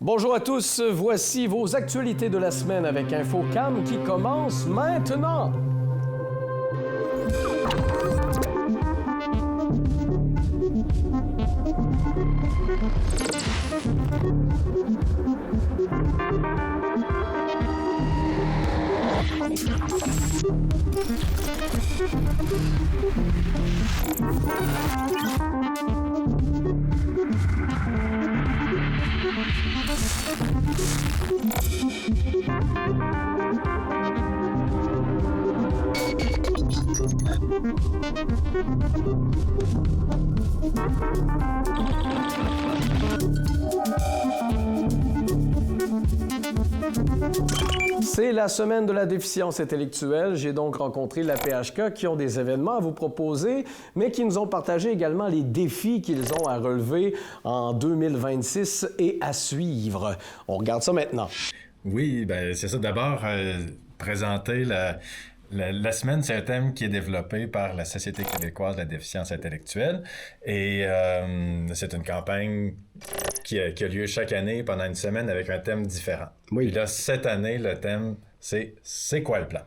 Bonjour à tous, voici vos actualités de la semaine avec InfoCam qui commence maintenant. C'est la semaine de la déficience intellectuelle. J'ai donc rencontré la PHK qui ont des événements à vous proposer, mais qui nous ont partagé également les défis qu'ils ont à relever en 2026 et à suivre. On regarde ça maintenant. Oui, bien, c'est ça. D'abord, présenter la semaine, c'est un thème qui est développé par la Société québécoise de la déficience intellectuelle et c'est une campagne qui a lieu chaque année pendant une semaine avec un thème différent. Oui. Puis là, cette année, le thème, c'est quoi le plan?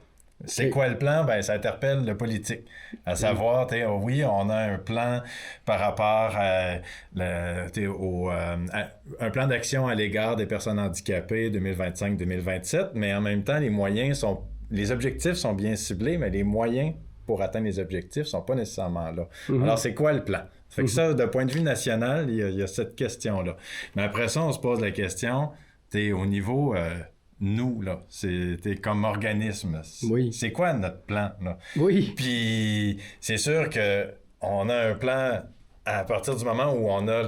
C'est quoi le plan? Ben, ça interpelle le politique. À savoir, oui, on a un plan par rapport à un plan d'action à l'égard des personnes handicapées 2025-2027, mais en même temps, les objectifs sont bien ciblés, mais les moyens pour atteindre les objectifs sont pas nécessairement là. Mm-hmm. Alors, c'est quoi le plan? Fait que ça, d'un point de vue national, il y a cette question-là. Mais après ça, on se pose la question, au niveau... nous, là, t'es comme organisme. Oui. C'est quoi notre plan, là? Oui. Puis, c'est sûr qu'on a un plan à partir du moment où on a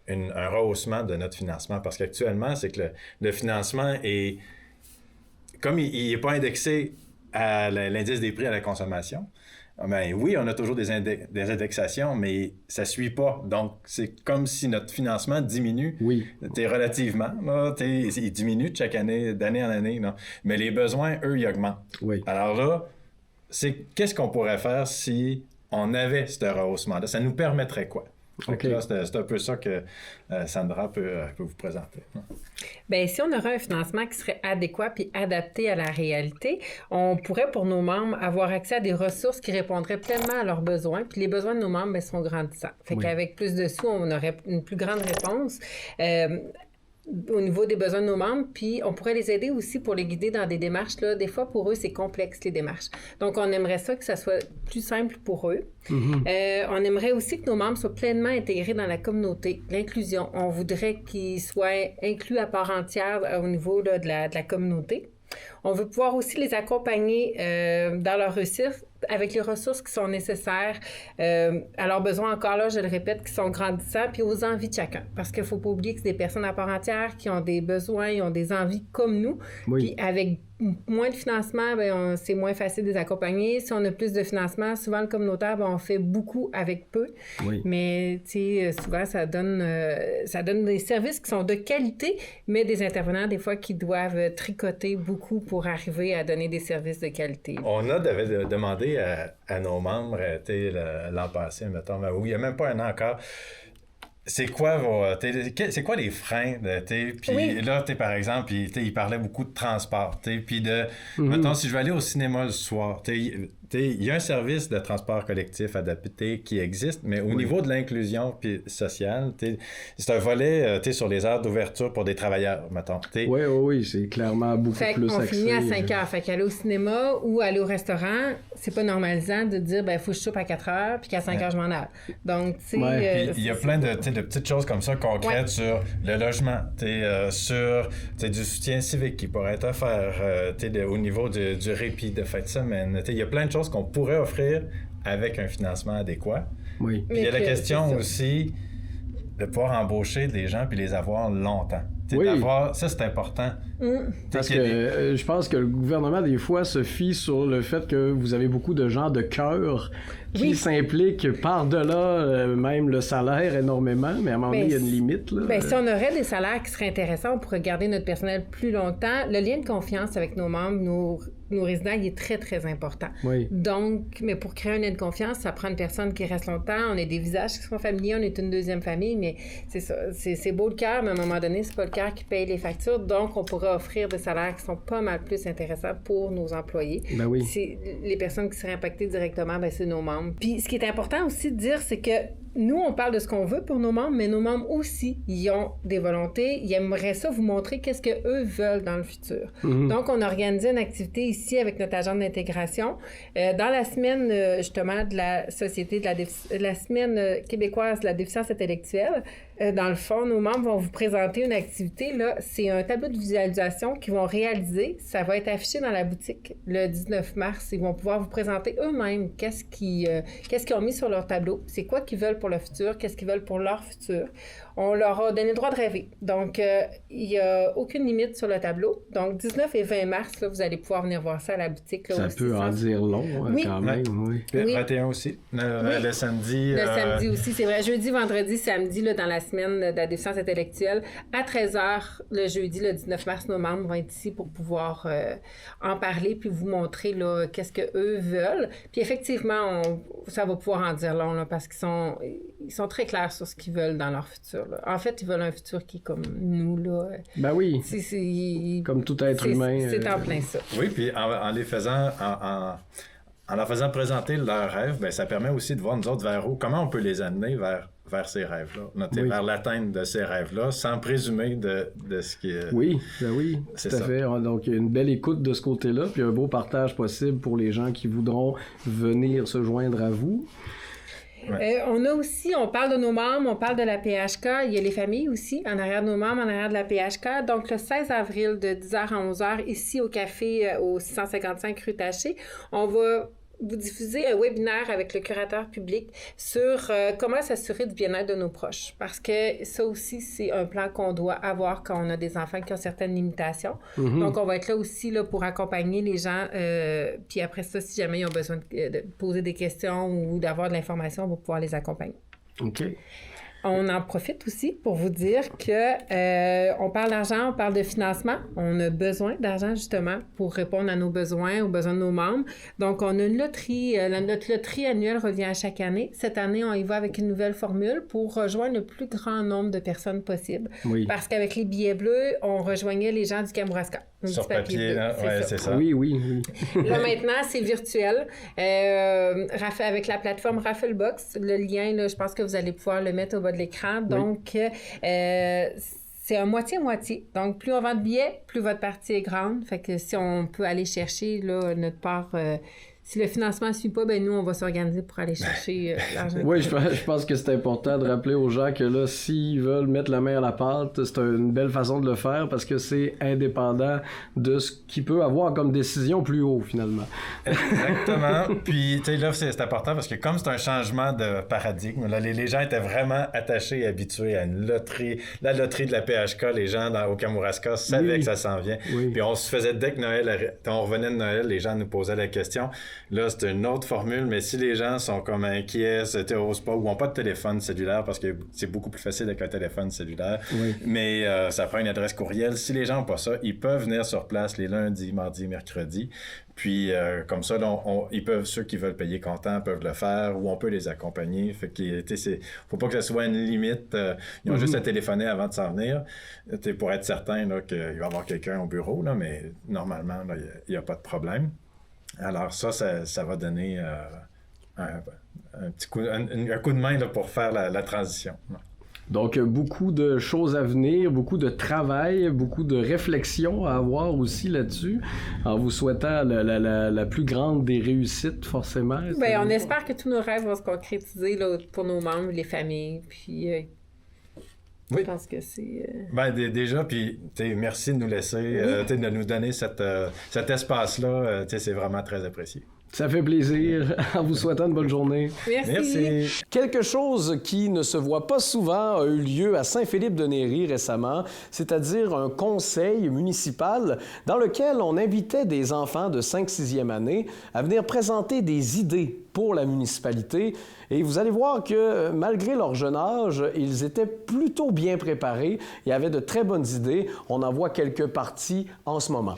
un rehaussement de notre financement. Parce qu'actuellement, c'est que le financement est... Comme il n'est pas indexé à l'indice des prix à la consommation, ben oui, on a toujours des indexations, mais ça ne suit pas. Donc, c'est comme si notre financement diminue. Oui. Relativement. Là, il diminue de chaque année, d'année en année. Là. Mais les besoins, eux, ils augmentent. Oui. Alors là, qu'est-ce qu'on pourrait faire si on avait ce rehaussement-là? Ça nous permettrait quoi? Okay. Là, c'est un peu ça que Sandra peut vous présenter. Bien, si on aurait un financement qui serait adéquat puis adapté à la réalité, on pourrait, pour nos membres, avoir accès à des ressources qui répondraient pleinement à leurs besoins. Puis les besoins de nos membres sont grandissants. Fait qu'avec plus de sous, on aurait une plus grande réponse. Au niveau des besoins de nos membres, puis on pourrait les aider aussi pour les guider dans des démarches. Là. Des fois, pour eux, c'est complexe, les démarches. Donc, on aimerait ça que ça soit plus simple pour eux. Mm-hmm. On aimerait aussi que nos membres soient pleinement intégrés dans la communauté, l'inclusion. On voudrait qu'ils soient inclus à part entière au niveau là, de la communauté. On veut pouvoir aussi les accompagner dans leur réussite avec les ressources qui sont nécessaires à leurs besoins, encore là, je le répète, qui sont grandissants, puis aux envies de chacun. Parce qu'il ne faut pas oublier que c'est des personnes à part entière qui ont des besoins, ils ont des envies comme nous. Oui. Puis avec moins de financement, bien, c'est moins facile de les accompagner. Si on a plus de financement, souvent le communautaire, bien, on fait beaucoup avec peu. Oui. Mais souvent, ça donne des services qui sont de qualité, mais des intervenants, des fois, qui doivent tricoter beaucoup pour arriver à donner des services de qualité. On a demandé à nos membres, l'an passé, mettons, mais oui, il n'y a même pas un an encore. C'est quoi les freins? Puis là, par exemple, il parlait beaucoup de transport. Puis mettons, si je vais aller au cinéma le soir, il y a un service de transport collectif adapté qui existe, mais au niveau de l'inclusion sociale, c'est un volet sur les heures d'ouverture pour des travailleurs, mettons. Oui, c'est clairement beaucoup plus on axé. Finit à 5 heures. Fait qu'aller au cinéma ou aller au restaurant, c'est pas normalisant de dire, il faut que je soupe à 4 heures, puis qu'à 5 heures, je m'en aille. Donc, tu sais... il y a plein de petites choses comme ça concrètes sur le logement, sur du soutien civique qui pourrait être offert au niveau du répit de fin de semaine. Il y a plein de choses qu'on pourrait offrir avec un financement adéquat. Oui. Puis il y a la question aussi de pouvoir embaucher des gens puis les avoir longtemps. Ça, c'est important. Parce que je pense que le gouvernement, des fois, se fie sur le fait que vous avez beaucoup de gens de cœur qui s'impliquent par-delà même le salaire énormément, mais à un moment donné, il y a une limite. Là. Si on aurait des salaires qui seraient intéressants, on pourrait garder notre personnel plus longtemps. Le lien de confiance avec nos membres, nos résidents, il est très, très important. Oui. Donc, mais pour créer un lien de confiance, ça prend une personne qui reste longtemps. On a des visages qui sont familiers, on est une deuxième famille, mais c'est ça. C'est beau le cœur, mais à un moment donné, c'est pas le bancaires qui payent les factures. Donc, on pourrait offrir des salaires qui sont pas mal plus intéressants pour nos employés. Ben oui. Les personnes qui seraient impactées directement, ben, c'est nos membres. Puis, ce qui est important aussi de dire, c'est que nous, on parle de ce qu'on veut pour nos membres, mais nos membres aussi, ils ont des volontés. Ils aimeraient ça vous montrer qu'est-ce qu'eux veulent dans le futur. Donc, on a organisé une activité ici avec notre agent d'intégration. Dans la semaine, justement, de la Société de la semaine québécoise de la déficience intellectuelle, dans le fond, nos membres vont vous présenter une activité. Là, c'est un tableau de visualisation qu'ils vont réaliser. Ça va être affiché dans la boutique le 19 mars. Ils vont pouvoir vous présenter eux-mêmes qu'est-ce qu'ils ont mis sur leur tableau, c'est quoi qu'ils veulent pour le futur, qu'est-ce qu'ils veulent pour leur futur. On leur a donné le droit de rêver. Donc, il n'y a aucune limite sur le tableau. Donc, 19 et 20 mars, là, vous allez pouvoir venir voir ça à la boutique. Là, ça aussi, peut en dire long, quand même. Oui. Le 21 aussi. Le samedi. Le samedi aussi, c'est vrai. Jeudi, vendredi, samedi, là, dans la semaine de la déficience intellectuelle, à 13h, le jeudi, le 19 mars, nos membres vont être ici pour pouvoir en parler puis vous montrer là, qu'est-ce qu'eux veulent. Puis effectivement, ça va pouvoir en dire long là, parce qu'ils sont très clairs sur ce qu'ils veulent dans leur futur. Là. En fait, ils veulent un futur qui est comme nous. Là. Ben oui, comme tout être humain. C'est en plein ça. Oui, puis en les faisant... En leur faisant présenter leurs rêves, ben, ça permet aussi de voir nous autres vers où, comment on peut les amener vers ces rêves-là, vers l'atteinte de ces rêves-là, sans présumer de ce qui est... Oui, tout à fait. Donc, il y a une belle écoute de ce côté-là, puis un beau partage possible pour les gens qui voudront venir se joindre à vous. Ouais. On parle de nos membres, on parle de la PHK, il y a les familles aussi, en arrière de nos membres, en arrière de la PHK. Donc, le 16 avril, de 10h à 11h, ici au café au 655 rue Taché, on va vous diffuser un webinaire avec le curateur public sur comment s'assurer du bien-être de nos proches. Parce que ça aussi, c'est un plan qu'on doit avoir quand on a des enfants qui ont certaines limitations. Donc, on va être là aussi là, pour accompagner les gens. Puis après ça, si jamais ils ont besoin de poser des questions ou d'avoir de l'information, on va pouvoir les accompagner. OK. On en profite aussi pour vous dire que on parle d'argent, on parle de financement. On a besoin d'argent justement pour répondre à nos besoins, aux besoins de nos membres. Donc, on a une loterie. Notre loterie annuelle revient à chaque année. Cette année, on y va avec une nouvelle formule pour rejoindre le plus grand nombre de personnes possible. Oui. Parce qu'avec les billets bleus, on rejoignait les gens du Kamouraska. Sur papier, c'est ça. Oui. Là, maintenant, c'est virtuel. Avec la plateforme Rafflebox, le lien, là, je pense que vous allez pouvoir le mettre au bas de l'écran. Donc, c'est un moitié-moitié. Donc, plus on vend de billets, plus votre partie est grande. Fait que si on peut aller chercher là, notre part... si le financement ne suit pas, ben nous, on va s'organiser pour aller chercher l'argent. Oui, je pense que c'est important de rappeler aux gens que là, s'ils veulent mettre la main à la pâte, c'est une belle façon de le faire parce que c'est indépendant de ce qu'il peut avoir comme décision plus haut, finalement. Exactement. Puis, tu sais, là, c'est important parce que comme c'est un changement de paradigme, là, les gens étaient vraiment attachés et habitués à une loterie. La loterie de la PHK, les gens au Kamouraska savaient que ça s'en vient. Oui. Puis on se faisait, dès que Noël, on revenait de Noël, les gens nous posaient la question. Là, c'est une autre formule, mais si les gens sont comme inquiets, osent pas, ou n'ont pas de téléphone cellulaire, parce que c'est beaucoup plus facile avec un téléphone cellulaire, mais ça prend une adresse courriel. Si les gens n'ont pas ça, ils peuvent venir sur place les lundis, mardis, mercredis. Puis, comme ça, là, ils peuvent, ceux qui veulent payer comptant peuvent le faire, ou on peut les accompagner. Fait que, faut pas que ce soit une limite. Ils ont juste à téléphoner avant de s'en venir, pour être certain là, qu'il va y avoir quelqu'un au bureau, là, mais normalement, il n'y a pas de problème. Alors ça va donner un petit coup, un coup de main là, pour faire la transition. Donc, beaucoup de choses à venir, beaucoup de travail, beaucoup de réflexion à avoir aussi là-dessus, en vous souhaitant la plus grande des réussites, forcément. Bien, on espère que tous nos rêves vont se concrétiser là, pour nos membres, les familles, puis... Oui. Je pense que c'est... Ben, déjà, puis merci de nous laisser, de nous donner cet espace-là. C'est vraiment très apprécié. Ça fait plaisir. En vous souhaitant une bonne journée. Merci. Quelque chose qui ne se voit pas souvent a eu lieu à Saint-Philippe-de-Néry récemment, c'est-à-dire un conseil municipal dans lequel on invitait des enfants de 5-6e année à venir présenter des idées pour la municipalité. Et vous allez voir que malgré leur jeune âge, ils étaient plutôt bien préparés et avaient de très bonnes idées. On en voit quelques parties en ce moment.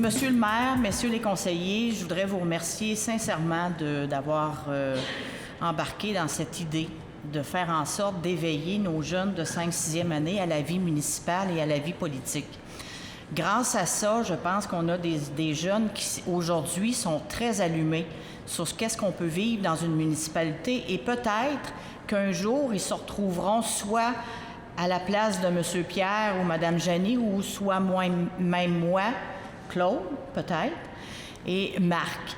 Monsieur le maire, messieurs les conseillers, je voudrais vous remercier sincèrement d'avoir embarqué dans cette idée de faire en sorte d'éveiller nos jeunes de 5-6e année à la vie municipale et à la vie politique. Grâce à ça, je pense qu'on a des jeunes qui, aujourd'hui, sont très allumés sur qu'est-ce qu'on peut vivre dans une municipalité et peut-être qu'un jour, ils se retrouveront soit à la place de M. Pierre ou Mme Janie ou soit même moi, Claude, peut-être, et Marc,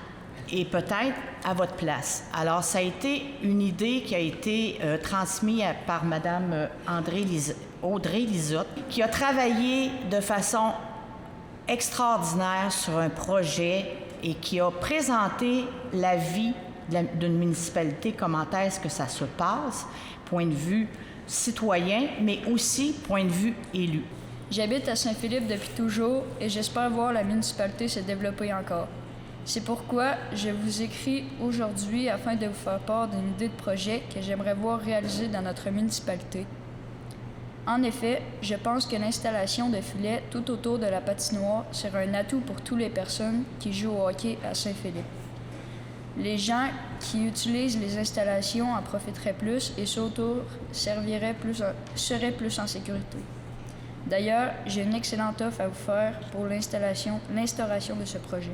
et peut-être à votre place. Alors, ça a été une idée qui a été transmise par Mme Audrey Lisotte, qui a travaillé de façon extraordinaire sur un projet et qui a présenté la vie d'une municipalité, comment est-ce que ça se passe, point de vue citoyen, mais aussi point de vue élu. J'habite à Saint-Philippe depuis toujours et j'espère voir la municipalité se développer encore. C'est pourquoi je vous écris aujourd'hui afin de vous faire part d'une idée de projet que j'aimerais voir réalisée dans notre municipalité. En effet, je pense que l'installation de filets tout autour de la patinoire serait un atout pour toutes les personnes qui jouent au hockey à Saint-Philippe. Les gens qui utilisent les installations en profiteraient plus et ceux autour seraient plus en sécurité. D'ailleurs, j'ai une excellente offre à vous faire pour l'instauration de ce projet.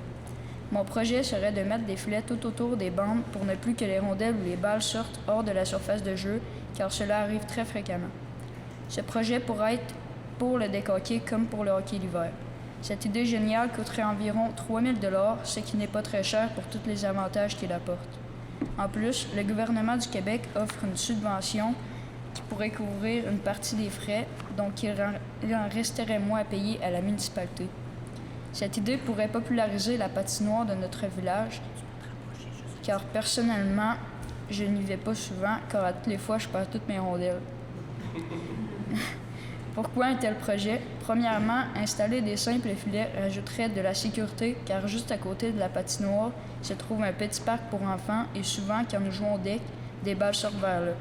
Mon projet serait de mettre des filets tout autour des bandes pour ne plus que les rondelles ou les balles sortent hors de la surface de jeu, car cela arrive très fréquemment. Ce projet pourrait être pour le deck hockey comme pour le hockey l'hiver. Cette idée géniale coûterait environ 3 000 $, ce qui n'est pas très cher pour tous les avantages qu'il apporte. En plus, le gouvernement du Québec offre une subvention qui pourrait couvrir une partie des frais, donc il en resterait moins à payer à la municipalité. Cette idée pourrait populariser la patinoire de notre village, car personnellement, je n'y vais pas souvent, car à toutes les fois, je perds toutes mes rondelles. Pourquoi un tel projet? Premièrement, installer des simples filets rajouterait de la sécurité, car juste à côté de la patinoire se trouve un petit parc pour enfants et souvent, quand nous jouons au deck, des balles sortent vers là.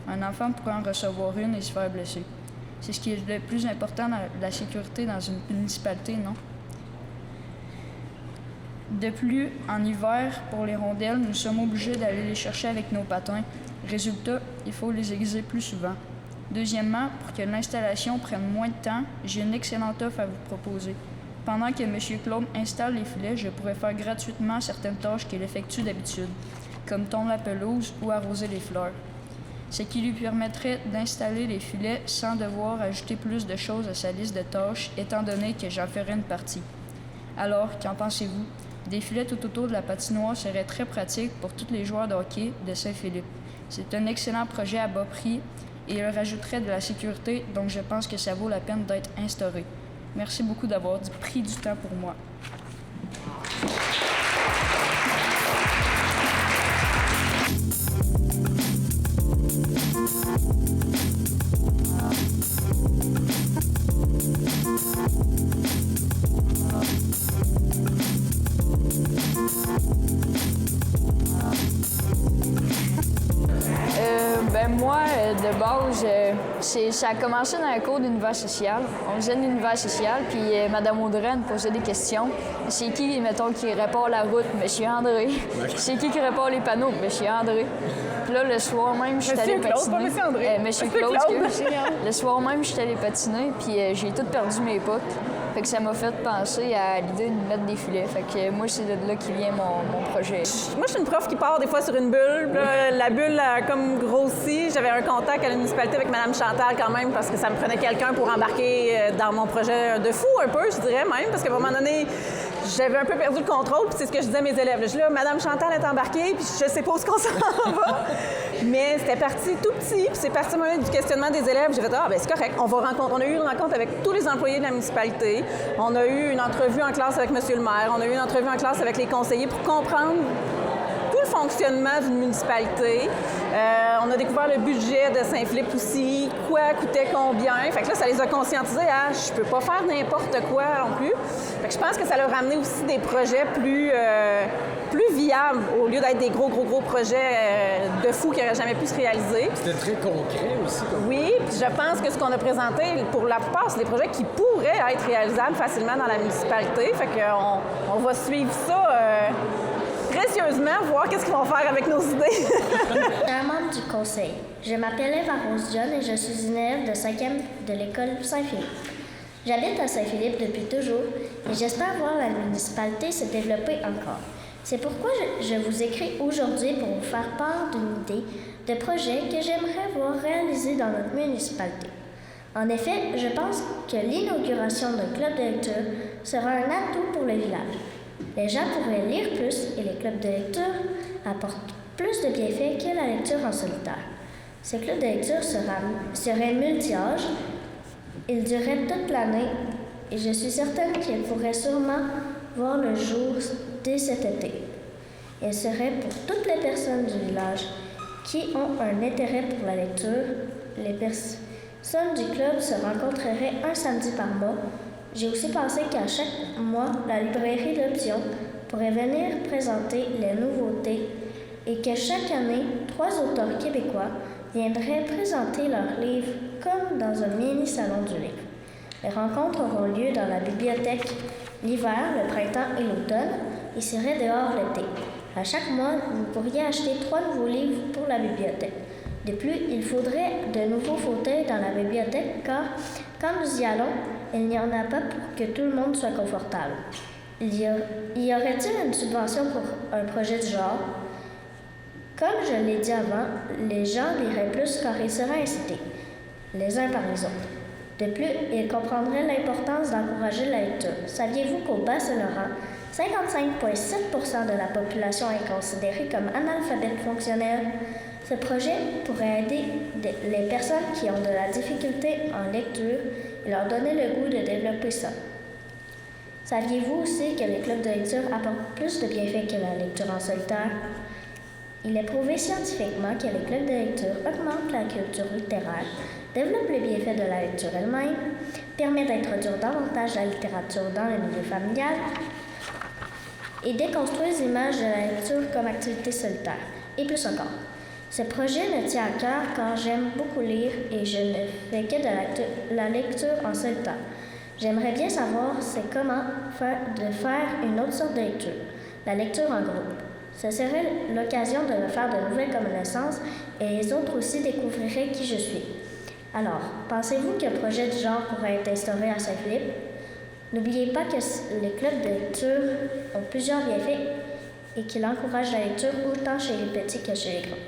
Un enfant pourrait en recevoir une et se faire blesser. C'est ce qui est le plus important dans la sécurité dans une municipalité, non? De plus, en hiver, pour les rondelles, nous sommes obligés d'aller les chercher avec nos patins. Résultat, il faut les aiguiser plus souvent. Deuxièmement, pour que l'installation prenne moins de temps, j'ai une excellente offre à vous proposer. Pendant que M. Claude installe les filets, je pourrais faire gratuitement certaines tâches qu'il effectue d'habitude, comme tondre la pelouse ou arroser les fleurs. Ce qui lui permettrait d'installer les filets sans devoir ajouter plus de choses à sa liste de tâches, étant donné que j'en ferais une partie. Alors, qu'en pensez-vous? Des filets tout autour de la patinoire seraient très pratiques pour tous les joueurs de hockey de Saint-Philippe. C'est un excellent projet à bas prix et il rajouterait de la sécurité, donc je pense que ça vaut la peine d'être instauré. Merci beaucoup d'avoir pris du temps pour moi. Moi, de base, ça a commencé dans un cours d'univers social. On faisait de l'univers social, puis Mme Audrey nous posait des questions. C'est qui, mettons, qui répare la route? Monsieur André. C'est qui répare les panneaux? Monsieur André. Puis là, le soir même, je suis allée patiner. Monsieur André. Monsieur Claude, le soir même, je suis allée patiner, puis j'ai tout perdu mes potes. Fait que ça m'a fait penser à l'idée de mettre des filets. Fait que moi, c'est de là qui vient mon projet. Moi, je suis une prof qui part des fois sur une bulle. Là, la bulle a comme grossi. J'avais un contact à la municipalité avec Mme Chantal quand même parce que ça me prenait quelqu'un pour embarquer dans mon projet de fou un peu, je dirais même. Parce qu'à un moment donné, j'avais un peu perdu le contrôle. Puis c'est ce que je disais à mes élèves. Je dis là, Mme Chantal est embarquée, puis je sais pas où on s'en va. Mais c'était parti tout petit. Puis c'est parti du questionnement des élèves. J'ai fait ben c'est correct. On a eu une rencontre avec tous les employés de la municipalité. On a eu une entrevue en classe avec M. le maire. On a eu une entrevue en classe avec les conseillers pour comprendre tout le fonctionnement d'une municipalité. On a découvert le budget de Saint-Philippe aussi, quoi coûtait combien. Fait que là, ça les a conscientisés à je peux pas faire n'importe quoi non plus. Fait que je pense que ça leur a amené aussi des projets plus viables, au lieu d'être des gros projets de fous qui n'auraient jamais pu se réaliser. C'était très concret aussi. Oui, puis je pense que ce qu'on a présenté, pour la plupart, c'est des projets qui pourraient être réalisables facilement dans la municipalité. Fait qu'on va suivre ça précieusement, voir qu'est-ce qu'ils vont faire avec nos idées. Je suis un membre du conseil. Je m'appelle Eva Rose John et je suis une élève de 5e de l'école Saint-Philippe. J'habite à Saint-Philippe depuis toujours et j'espère voir la municipalité se développer encore. C'est pourquoi je vous écris aujourd'hui pour vous faire part d'une idée de projet que j'aimerais voir réalisé dans notre municipalité. En effet, je pense que l'inauguration d'un club de lecture sera un atout pour le village. Les gens pourraient lire plus et les clubs de lecture apportent plus de bienfaits que la lecture en solitaire. Ces clubs de lecture seraient multi-âges, ils dureraient toute l'année et je suis certaine qu'ils pourraient sûrement voir le jour dès cet été. Ils seraient pour toutes les personnes du village qui ont un intérêt pour la lecture. Les personnes du club se rencontreraient un samedi par mois. J'ai aussi pensé qu'à chaque mois, la librairie L'Option pourrait venir présenter les nouveautés et que chaque année, 3 auteurs québécois viendraient présenter leurs livres comme dans un mini-salon du livre. Les rencontres auront lieu dans la bibliothèque l'hiver, le printemps et l'automne et seraient dehors l'été. À chaque mois, vous pourriez acheter 3 nouveaux livres pour la bibliothèque. De plus, il faudrait de nouveaux fauteuils dans la bibliothèque car, quand nous y allons, il n'y en a pas pour que tout le monde soit confortable. Y aurait-il une subvention pour un projet du genre? Comme je l'ai dit avant, les gens liraient plus car ils seraient incités, les uns par les autres. De plus, ils comprendraient l'importance d'encourager la lecture. Saviez-vous qu'au Bas-Saint-Laurent, 55,7% de la population est considérée comme analphabète fonctionnelle? Ce projet pourrait aider les personnes qui ont de la difficulté en lecture et leur donner le goût de développer ça. Saviez-vous aussi que les clubs de lecture apportent plus de bienfaits que la lecture en solitaire? Il est prouvé scientifiquement que les clubs de lecture augmentent la culture littéraire, développent les bienfaits de la lecture elle-même, permettent d'introduire davantage la littérature dans le milieu familial et déconstruisent l'image de la lecture comme activité solitaire, et plus encore. Ce projet me tient à cœur car j'aime beaucoup lire et je ne fais que de la lecture en solitaire. J'aimerais bien savoir c'est comment faire une autre sorte de lecture, la lecture en groupe. Ce serait l'occasion de me faire de nouvelles connaissances et les autres aussi découvriraient qui je suis. Alors, pensez-vous qu'un projet du genre pourrait être instauré à Saint-Philippe? N'oubliez pas que les clubs de lecture ont plusieurs bienfaits et qu'ils encouragent la lecture autant chez les petits que chez les grands.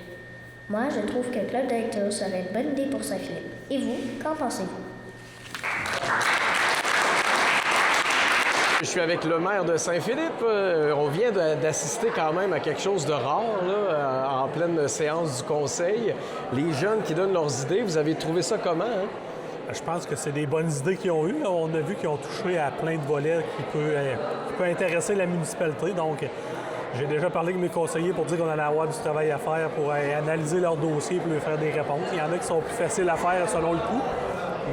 Moi, je trouve qu'un club de lecture serait une bonne idée pour Saint-Philippe. Et vous, qu'en pensez-vous? Je suis avec le maire de Saint-Philippe. On vient d'assister quand même à quelque chose de rare là, en pleine séance du conseil. Les jeunes qui donnent leurs idées, vous avez trouvé ça comment? Hein? Je pense que c'est des bonnes idées qu'ils ont eues. On a vu qu'ils ont touché à plein de volets qui peut intéresser la municipalité. Donc, j'ai déjà parlé avec mes conseillers pour dire qu'on allait avoir du travail à faire pour analyser leurs dossiers et leur faire des réponses. Il y en a qui sont plus faciles à faire selon le coup.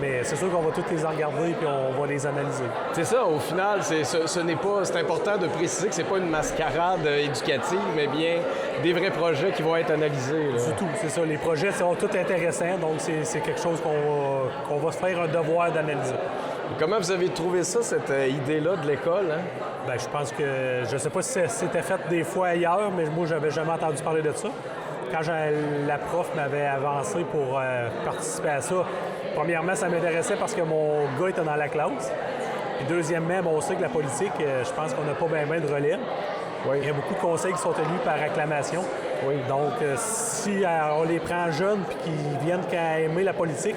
Mais c'est sûr qu'on va tous les regarder et on va les analyser. C'est ça, au final, c'est important de préciser que c'est pas une mascarade éducative, mais bien des vrais projets qui vont être analysés. Là. Surtout, c'est ça. Les projets sont tous intéressants, donc c'est quelque chose qu'on va se faire un devoir d'analyser. Et comment vous avez trouvé ça, cette idée-là de l'école? Hein? Bien, je pense que, je sais pas si c'était fait des fois ailleurs, mais moi, j'avais jamais entendu parler de ça. Quand la prof m'avait avancé pour participer à ça, premièrement, ça m'intéressait parce que mon gars était dans la classe. Puis deuxièmement, on sait que la politique, je pense qu'on n'a pas bien de relève. Oui. Il y a beaucoup de conseils qui sont tenus par acclamation. Oui. Donc, si on les prend jeunes puis qu'ils viennent qu'à aimer la politique,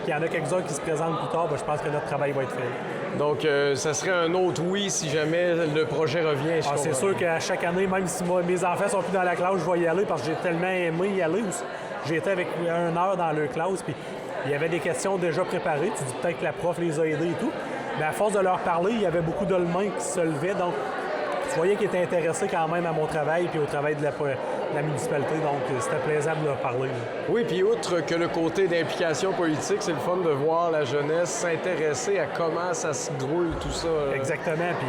puis il y en a quelques-uns qui se présentent plus tard, je pense que notre travail va être fait. Donc, ça serait un autre oui si jamais le projet revient. C'est sûr qu'à chaque année, même si mes enfants sont plus dans la classe, je vais y aller parce que j'ai tellement aimé y aller. J'ai été avec 1 heure dans leur classe, puis il y avait des questions déjà préparées. Tu dis peut-être que la prof les a aidés et tout. Mais à force de leur parler, il y avait beaucoup de mains qui se levaient. Donc, tu voyais qu'ils étaient intéressés quand même à mon travail puis au travail de la municipalité. Donc, c'était plaisant de leur parler. Oui, puis outre que le côté d'implication politique, c'est le fun de voir la jeunesse s'intéresser à comment ça se grouille, tout ça. Exactement. Puis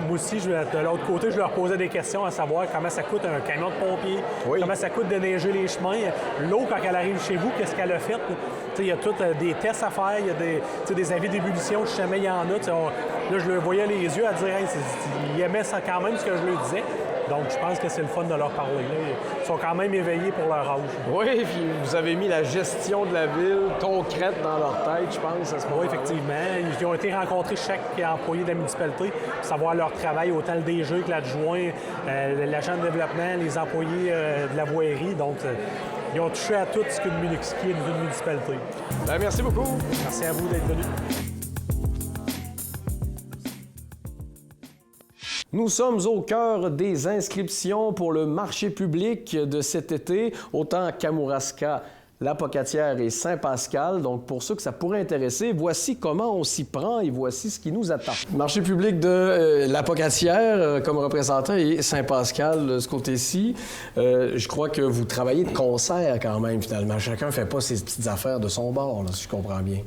moi aussi, de l'autre côté, je leur posais des questions à savoir comment ça coûte un camion de pompiers, comment ça coûte de neiger les chemins. L'eau, quand elle arrive chez vous, qu'est-ce qu'elle a fait? Il y a tous des tests à faire, il y a des avis d'ébullition, si jamais il y en a. Là, je leur voyais les yeux à dire hey, ils aimaient ça quand même ce que je leur disais. Donc, je pense que c'est le fun de leur parler. Là. Ils sont quand même éveillés pour leur âge. Oui, puis vous avez mis la gestion de la ville concrète dans leur tête, je pense, à ce moment-là. Oui, effectivement. Ils ont été rencontrer chaque employé de la municipalité pour savoir leur travail, autant le DG que l'adjoint, l'agent de développement, les employés de la voirie. Donc, ils ont touché à tout ce qui est une municipalité. Bien, merci beaucoup. Merci à vous d'être venus. Nous sommes au cœur des inscriptions pour le marché public de cet été, autant Kamouraska, La Pocatière et Saint-Pascal. Donc, pour ceux que ça pourrait intéresser, voici comment on s'y prend et voici ce qui nous attend. Marché public de La Pocatière comme représentant et Saint-Pascal de ce côté-ci. Je crois que vous travaillez de concert quand même, finalement. Chacun ne fait pas ses petites affaires de son bord, là, si je comprends bien.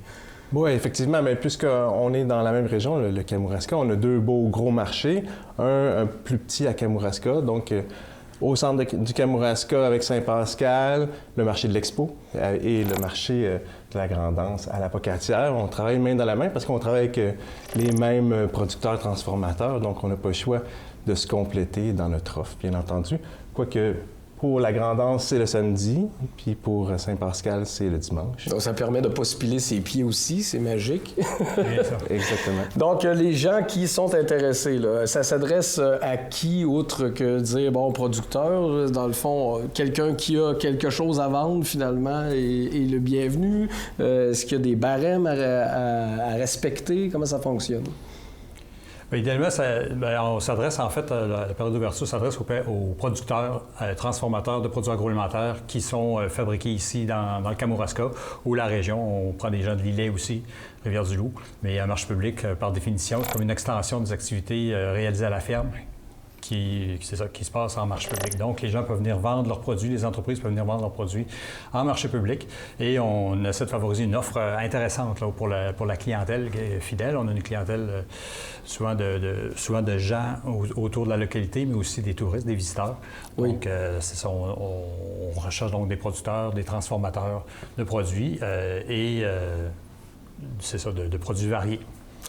Oui, effectivement, mais puisqu'on est dans la même région, le Kamouraska, on a deux beaux gros marchés. Un plus petit à Kamouraska, donc au centre du Kamouraska avec Saint-Pascal, le marché de l'Expo et le marché de la Grand'Anse à la Pocatière. On travaille main dans la main parce qu'on travaille avec les mêmes producteurs transformateurs, donc on n'a pas le choix de se compléter dans notre offre, bien entendu. Quoique, pour la Grand'Anse, c'est le samedi, puis pour Saint-Pascal, c'est le dimanche. Donc, ça permet de ne pas se piler ses pieds aussi, c'est magique. Exactement. Donc, les gens qui sont intéressés, là, ça s'adresse à qui, outre que dire, bon, producteur, dans le fond, quelqu'un qui a quelque chose à vendre, finalement, est le bienvenu? Est-ce qu'il y a des barèmes à respecter? Comment ça fonctionne? Bien, idéalement, on s'adresse, en fait, la période d'ouverture s'adresse aux producteurs, transformateurs de produits agroalimentaires qui sont fabriqués ici dans le Kamouraska ou la région. On prend des gens de l'Îlet aussi, Rivière-du-Loup. Mais un marché public, par définition, c'est comme une extension des activités réalisées à la ferme. C'est ça qui se passe en marché public. Donc, les gens peuvent venir vendre leurs produits, les entreprises peuvent venir vendre leurs produits en marché public et on essaie de favoriser une offre intéressante là, pour la clientèle fidèle. On a une clientèle souvent de gens autour de la localité, mais aussi des touristes, des visiteurs. Oui. Donc, c'est ça, on recherche donc des producteurs, des transformateurs de produits c'est ça, de produits variés.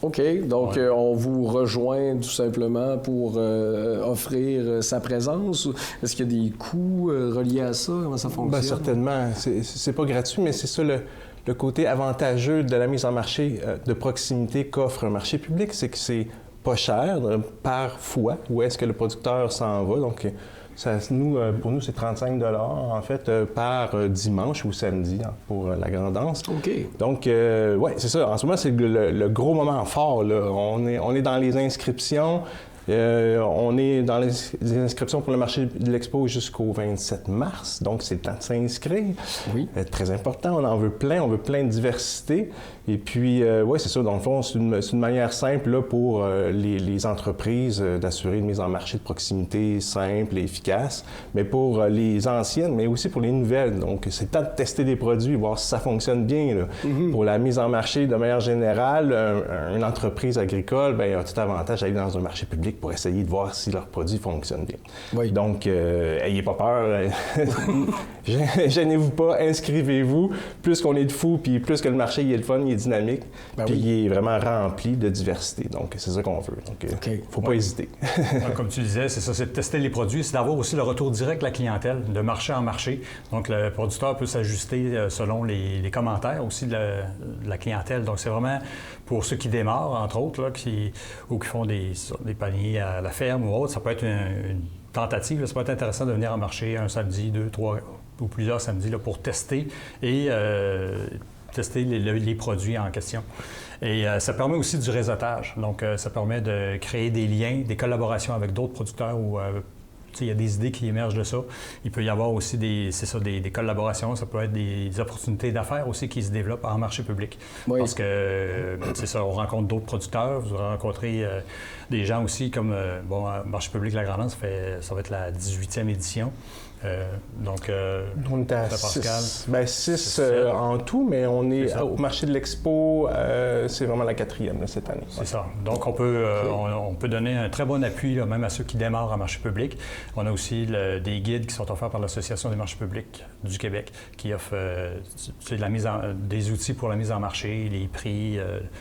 OK. Donc, on vous rejoint tout simplement pour offrir sa présence. Est-ce qu'il y a des coûts reliés à ça? Comment ça fonctionne? Bien, certainement. C'est pas gratuit, mais c'est ça le côté avantageux de la mise en marché de proximité qu'offre un marché public, c'est que c'est pas cher par fois où est-ce que le producteur s'en va. Donc, pour nous, c'est 35 $ en fait par dimanche ou samedi pour la Grand'Anse. OK. Donc, oui, c'est ça. En ce moment, c'est le gros moment fort, là. On est dans les inscriptions. On est dans les inscriptions pour le marché de l'Expo jusqu'au 27 mars. Donc, c'est le temps de s'inscrire. Oui. Très important. On en veut plein. On veut plein de diversité. Et puis, oui, c'est ça. Dans le fond, c'est une manière simple là, pour les entreprises d'assurer une mise en marché de proximité simple et efficace. Mais pour les anciennes, mais aussi pour les nouvelles. Donc, c'est le temps de tester des produits, voir si ça fonctionne bien. Là. Mm-hmm. Pour la mise en marché de manière générale, une entreprise agricole bien, a tout avantage d'aller dans un marché public pour essayer de voir si leurs produits fonctionnent bien. Oui. Donc, ayez pas peur. Gênez-vous pas, inscrivez-vous. Plus qu'on est de fous, puis plus que le marché il est le fun, il est dynamique, puis il est vraiment rempli de diversité. Donc, c'est ça qu'on veut. Donc, il ne faut pas hésiter. Comme tu disais, c'est ça, c'est de tester les produits, c'est d'avoir aussi le retour direct de la clientèle, de marché en marché. Donc, le producteur peut s'ajuster selon les commentaires aussi de la clientèle. Donc, c'est vraiment pour ceux qui démarrent, entre autres, là, ou qui font des paniers à la ferme ou autre. Ça peut être une tentative. Ça peut être intéressant de venir en marché un samedi, 2, 3 ou plusieurs samedis là, pour tester et tester les produits en question. Et ça permet aussi du réseautage. Donc, ça permet de créer des liens, des collaborations avec d'autres producteurs ou il y a des idées qui émergent de ça. Il peut y avoir aussi des collaborations, ça peut être des opportunités d'affaires aussi qui se développent en marché public. Oui. Parce que, c'est ça, on rencontre d'autres producteurs, vous rencontrez des gens aussi comme, marché public La Grand'Anse, ça va être la 18e édition. Donc, on est à Pascal. 6 en tout, mais on est au marché de l'Expo, c'est vraiment la 4e là, cette année. C'est ça. Donc, on peut donner un très bon appui là, même à ceux qui démarrent en marché public. On a aussi des guides qui sont offerts par l'Association des marchés publics du Québec qui offre des outils pour la mise en marché, les prix,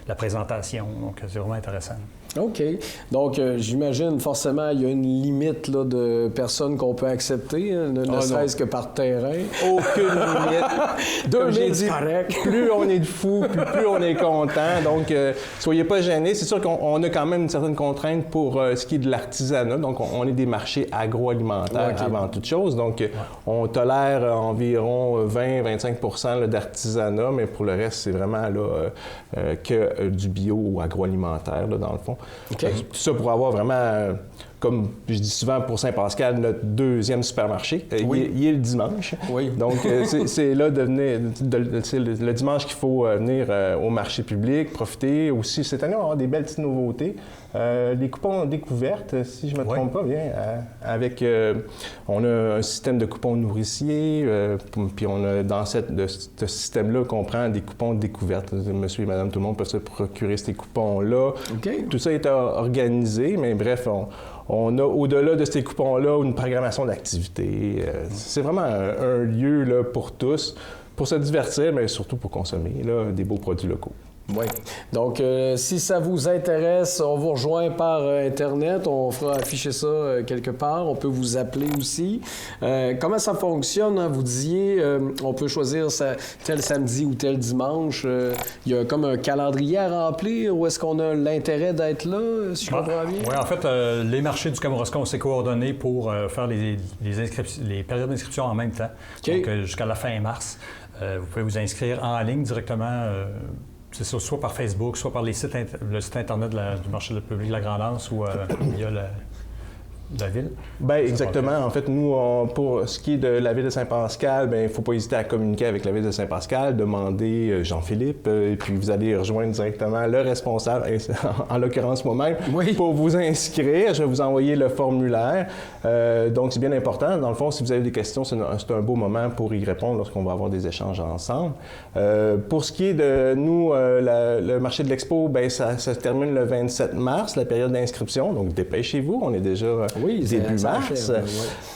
la présentation. Donc, c'est vraiment intéressant. OK. Donc, j'imagine forcément, il y a une limite là, de personnes qu'on peut accepter, ne serait-ce que par terrain. Aucune limite. 2000, c'est correct. Plus on est de fous, plus on est content. Donc, soyez pas gênés. C'est sûr qu'on a quand même une certaine contrainte pour ce qui est de l'artisanat. Donc, on est des marchés agroalimentaires avant toute chose. Donc, on tolère environ 20-25 d'artisanat, mais pour le reste, c'est vraiment là, que du bio ou agroalimentaire, là, dans le fond. Okay. Tout ça pour avoir vraiment, comme je dis souvent pour Saint-Pascal, notre deuxième supermarché. Il est le dimanche. Oui. Donc, c'est là c'est le dimanche qu'il faut venir au marché public, profiter. Aussi, cette année, on va avoir des belles petites nouveautés. Des coupons découvertes, si je ne me trompe pas bien, avec... on a un système de coupons nourriciers, puis on a dans ce système-là qu'on prend des coupons découvertes. Monsieur et madame, tout le monde peut se procurer ces coupons-là. Okay. Tout ça est organisé, mais bref, on a au-delà de ces coupons-là une programmation d'activités. C'est vraiment un lieu là, pour tous, pour se divertir, mais surtout pour consommer là, des beaux produits locaux. Oui. Donc, si ça vous intéresse, on vous rejoint par Internet. On fera afficher ça quelque part. On peut vous appeler aussi. Comment ça fonctionne? Hein? Vous disiez, on peut choisir tel samedi ou tel dimanche. Il y a comme un calendrier à remplir. Où est-ce qu'on a l'intérêt d'être là, si je comprends bien? Oui, en fait, les marchés du Kamouraska, on s'est coordonnés pour faire les périodes d'inscription en même temps. Okay. Donc, jusqu'à la fin mars. Vous pouvez vous inscrire en ligne directement. C'est ça, soit par Facebook, soit par le site Internet du marché public de la Grand'Anse ou via la ville? Bien, exactement. En fait, nous, pour ce qui est de la ville de Saint-Pascal, bien, il ne faut pas hésiter à communiquer avec la ville de Saint-Pascal, demander Jean-Philippe, et puis vous allez rejoindre directement le responsable, en l'occurrence moi-même, pour vous inscrire. Je vais vous envoyer le formulaire. Donc, c'est bien important. Dans le fond, si vous avez des questions, c'est un beau moment pour y répondre lorsqu'on va avoir des échanges ensemble. Pour ce qui est de nous, le marché de l'Expo, bien, ça se termine le 27 mars, la période d'inscription. Donc, dépêchez-vous. On est déjà... début mars.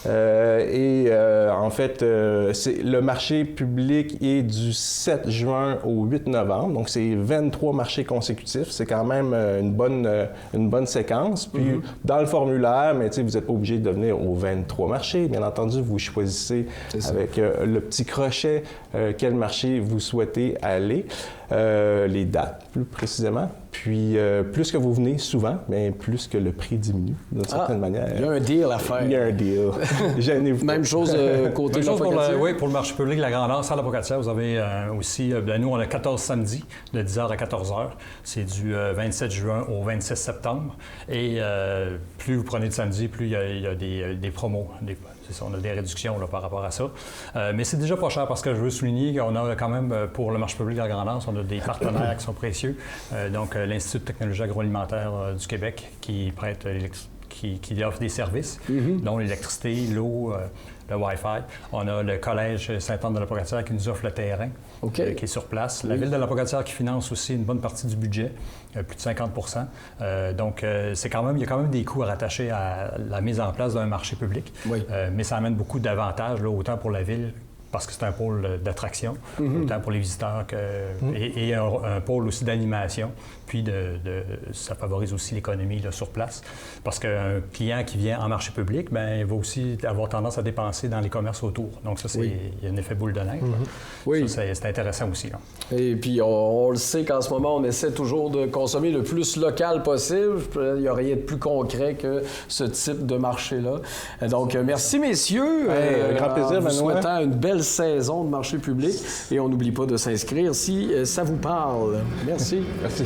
En fait, le marché public est du 7 juin au 8 novembre. Donc, c'est 23 marchés consécutifs. C'est quand même une bonne séquence. Puis, dans le formulaire, mais vous n'êtes pas obligé de venir aux 23 marchés. Bien entendu, vous choisissez avec le petit crochet quel marché vous souhaitez aller. Les dates, plus précisément. Puis, plus que vous venez souvent, mais plus que le prix diminue, d'une certaine manière. Il y a un deal à faire. Il y a un deal. Gênez-vous. Même chose côté de la Pocatière. Oui, pour le marché public, la Grand'Anse, à la Pocatière, vous avez aussi... nous, on a 14 samedis, de 10h à 14h. C'est du 27 juin au 26 septembre. Et plus vous prenez de samedi, plus il y a des promos. On a des réductions là, par rapport à ça. Mais c'est déjà pas cher parce que je veux souligner qu'on a quand même, pour le marché public de la Grand'Anse, on a des partenaires qui sont précieux. Donc, l'Institut de technologie agroalimentaire du Québec qui prête qui offre des services, dont l'électricité, l'eau, le Wi-Fi. On a le Collège Sainte-Anne de la Pocatière qui nous offre le terrain, qui est sur place. La Ville de la Pocatière qui finance aussi une bonne partie du budget, plus de 50 Donc, il y a quand même des coûts à rattacher à la mise en place d'un marché public. Mais ça amène beaucoup d'avantages, là, autant pour la Ville, parce que c'est un pôle d'attraction, autant pour les visiteurs et un pôle aussi d'animation. Puis, ça favorise aussi l'économie là, sur place. Parce qu'un client qui vient en marché public, bien, il va aussi avoir tendance à dépenser dans les commerces autour. Donc, ça, il y a un effet boule de neige. Ça, c'est intéressant aussi. Là. Et puis, on le sait qu'en ce moment, on essaie toujours de consommer le plus local possible. Il n'y a rien de plus concret que ce type de marché-là. Donc, merci, messieurs. Grand plaisir, Benoît. Souhaitant une belle saison de marché public. Et on n'oublie pas de s'inscrire si ça vous parle. Merci. Merci.